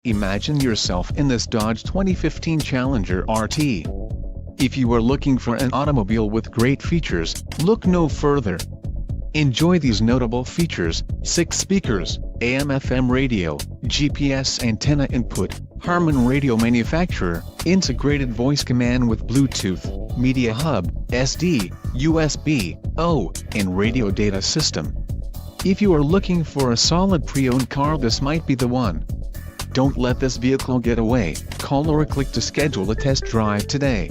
Imagine yourself in this Dodge 2015 Challenger RT. If you are looking for an automobile with great features, look no further. Enjoy these notable features: 6 speakers, AM/FM radio, GPS antenna input, Harman radio manufacturer, integrated voice command with Bluetooth, media hub, SD, USB, O, and radio data system. If you are looking for a solid pre-owned car, this might be the one. Don't let this vehicle get away. Call or click to schedule a test drive today.